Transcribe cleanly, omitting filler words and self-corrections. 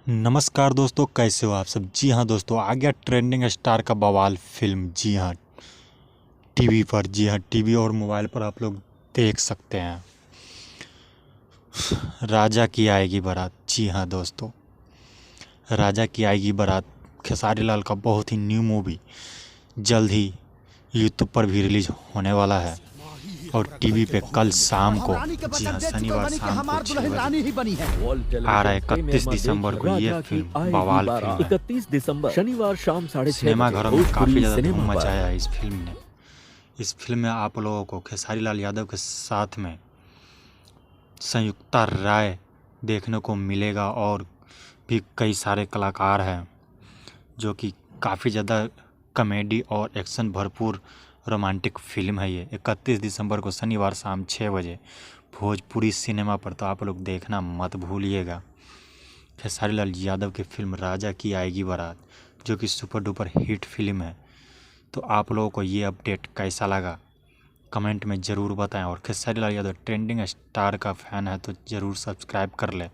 नमस्कार दोस्तों, कैसे हो आप सब। जी हाँ दोस्तों, आ गया ट्रेंडिंग स्टार का बवाल फिल्म। जी हाँ, टीवी पर। जी हाँ, टीवी और मोबाइल पर आप लोग देख सकते हैं। राजा की आएगी बारात। जी हाँ दोस्तों, राजा की आएगी बारात खेसारी लाल का बहुत ही न्यू मूवी जल्द ही यूट्यूब पर भी रिलीज होने वाला है और टीवी पे कल शाम को, जी हाँ शनिवार शाम को 6 बजे आ रहा है। 31 दिसंबर को ये फिल्म बवाल फिल्म है। 31 दिसंबर शनिवार शाम 6:30 सिनेमा बजे घरों में काफ़ी ज़्यादा सिनेमा धूम पर। मचाया है इस फिल्म ने। इस फिल्म में आप लोगों को खेसारी लाल यादव के साथ में संयुक्ता राय देखने को मिलेगा और भी कई सारे कलाकार हैं, जो कि काफ़ी ज़्यादा कॉमेडी और एक्शन भरपूर रोमांटिक फिल्म है ये। 31 दिसंबर को शनिवार शाम 6 बजे भोजपुरी सिनेमा पर, तो आप लोग देखना मत भूलिएगा। खेसारी लाल यादव की फिल्म राजा की आएगी बारात, जो कि सुपर डुपर हिट फिल्म है। तो आप लोगों को ये अपडेट कैसा लगा कमेंट में ज़रूर बताएं, और खेसारी लाल यादव ट्रेंडिंग स्टार का फ़ैन है तो ज़रूर सब्सक्राइब कर ले।